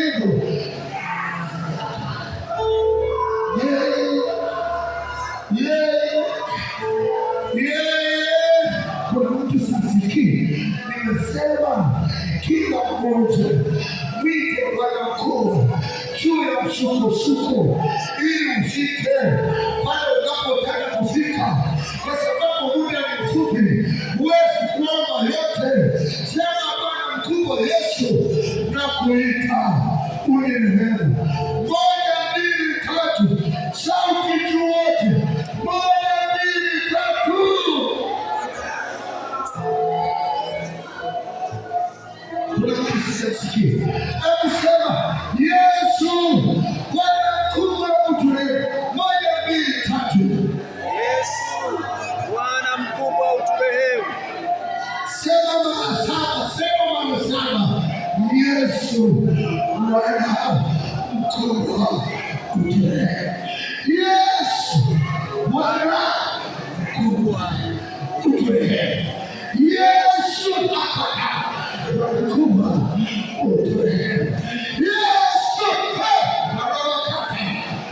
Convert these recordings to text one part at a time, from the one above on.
mizigo. Kuna mtu sisikii, nimesema kila mmoja mwite Bwana mkuu juu ya msukosuko, ili ufike pale unapotaka kufika, kwa sababu muda ni mfupi, huwezi kuomba yote. Sema Bwana mkubwa Yesu, nakuita unirehemu. Moja, mbili, tatu, sauti juu wote. Moja, mbili, tatu. Kuna mtu sisikie. Hebu sema Yesu, Bwana mkubwa uturehemu. Moja, mbili, tatu. Yesu, Bwana mkubwa uturehemu. Sema mara saba, sema mara saba. Yesu, Bwana mkubwa uturehemu. Yesu, Bwana mkubwa uturehemu. Yesu, Bwana mkubwa uturehemu. Yesu, Bwana mkubwa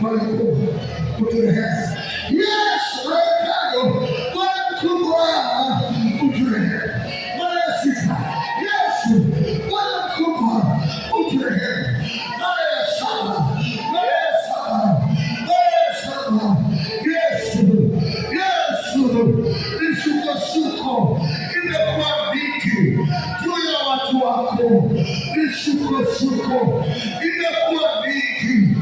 uturehemu. Yesu, Bwana mkubwa uturehemu. Mara ya sita, Yesu, Bwana mkubwa uturehemu. Mara ya saba, mara ya saba, mara ya saba. Yesu, misukosuko imekuwa mingi juu ya watu wako. Misukosuko imekuwa mingi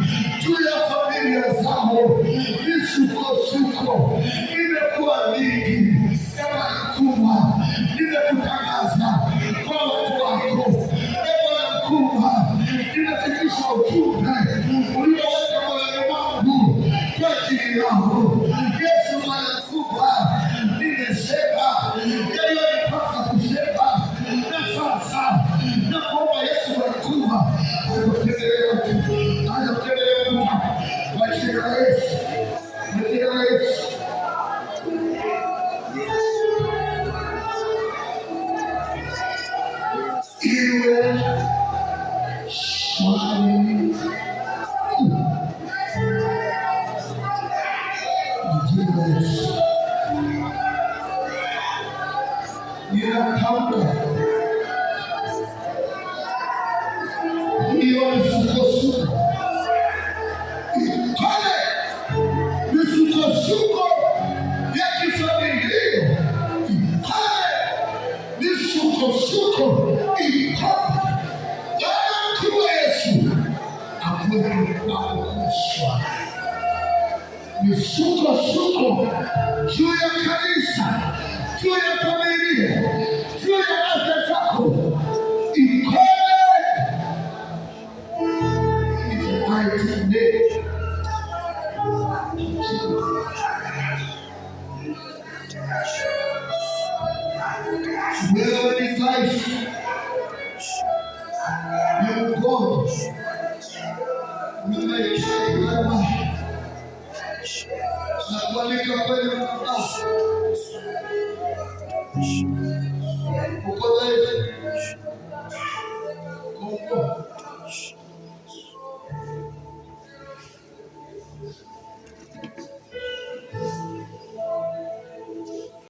juu ya familia zao. Misukosuko imekuwa mingi. Bwana mkubwa, nimekutangaza kwa watu wako. Bwana mkubwa, ninafikisha ujumbe ulioweka moyoni mwangu kwa ajili yao. Yesu, Bwana mkubwa, nimesema yaliyonipasa kusema, na sasa nakuomba Yesu, Bwana mkubwa, akutembelee watu, akutembelee watu kwa jina la Yesu, kwa jina la Yesu. Iwe swali ninatamka hiyo misukosuko ikome, misukosuko ya kifamilia ikome, misukosuko ikome. Bwana mkubwa Yesu akuwepo akukuswa misukosuko juu ya kanisa, juu ya familia, juu ya afya zako ikome. In the mighty name of Jesus. Wewe ni dhaifu, ni mgonjwa, umeishiwa na kualika kwenye mtandao. Uko dhaifu, uko